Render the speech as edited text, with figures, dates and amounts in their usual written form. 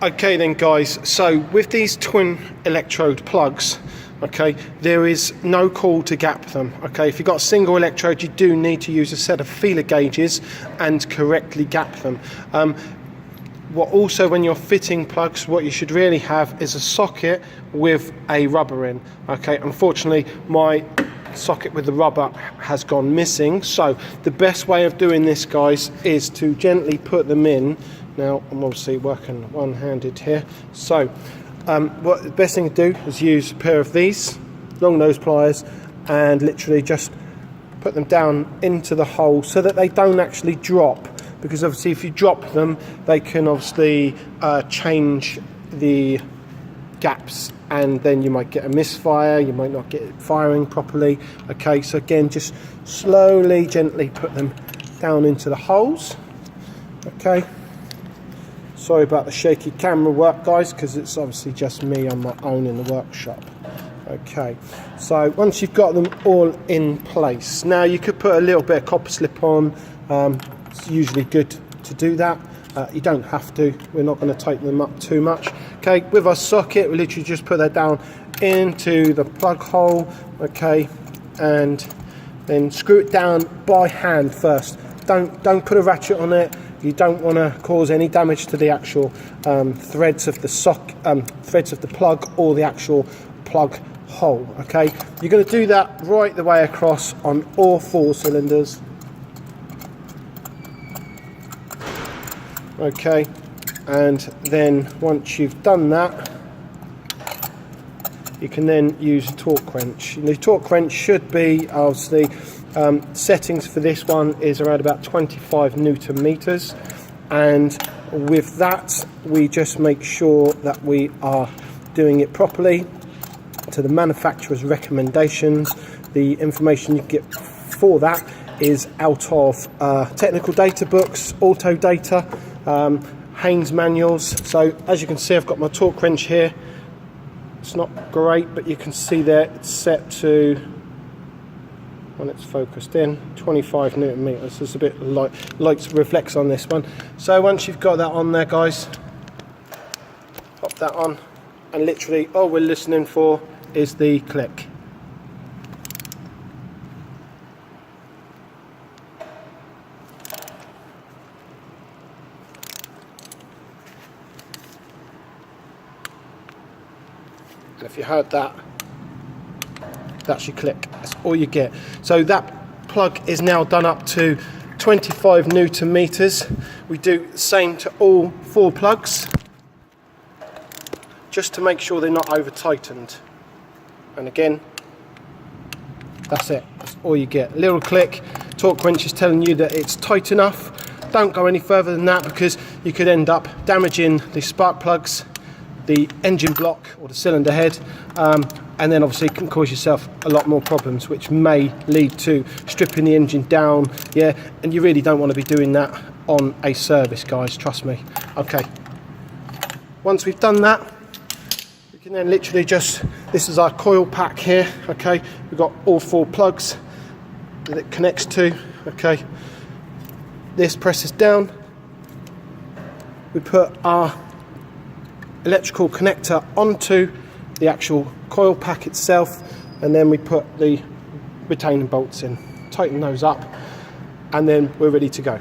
Okay then guys, so with these twin electrode plugs, okay, there is no call to gap them. Okay, if you've got a single electrode, you do need to use a set of feeler gauges and correctly gap them. What also, when you're fitting plugs, what you should really have is a socket with a rubber in. Okay, unfortunately my socket with the rubber has gone missing, so the best way of doing this, guys, is to gently put them in. Now I'm obviously working one-handed here, so what the best thing to do is use a pair of these long nose pliers and literally just put them down into the hole so that they don't actually drop, because obviously if you drop them they can obviously change the gaps and then you might get a misfire, you might not get it firing properly. Okay, so again, just slowly, gently put them down into the holes. Okay, sorry about the shaky camera work, guys, because it's obviously just me on my own in the workshop. Okay, so once you've got them all in place, now you could put a little bit of copper slip on. It's usually good to do that. You don't have to, we're not going to tighten them up too much. Okay, with our socket, we literally just put that down into the plug hole, okay, and then screw it down by hand first. Don't put a ratchet on it. You don't want to cause any damage to the actual threads of the plug or the actual plug hole. Okay, you're going to do that right the way across on all 4 cylinders. Okay, and then once you've done that, you can then use a torque wrench. And the torque wrench should be, obviously, settings for this one is around about 25 Newton meters, and with that we just make sure that we are doing it properly to the manufacturer's recommendations. The information you get for that is out of technical data books, auto data, Haynes manuals. So as you can see, I've got my torque wrench here. It's not great, but you can see there it's set to, when it's focused in, 25 Newton meters. There's a bit light reflex on this one. So once you've got that on there, guys, pop that on, and literally all we're listening for is the click. And if you heard that, that's your click. That's all you get. So that plug is now done up to 25 Newton meters. We do the same to all 4 plugs, just to make sure they're not over tightened. And again, that's it. That's all you get. A little click. Torque wrench is telling you that it's tight enough. Don't go any further than that, because you could end up damaging the spark plugs, the engine block or the cylinder head, and then obviously it can cause yourself a lot more problems, which may lead to stripping the engine down. Yeah, and you really don't want to be doing that on a service, guys, trust me. Okay, once we've done that, we can then literally just, this is our coil pack here. Okay, we've got all 4 plugs that it connects to. Okay, this presses down, we put our electrical connector onto the actual coil pack itself, and then we put the retaining bolts in, tighten those up, and then we're ready to go.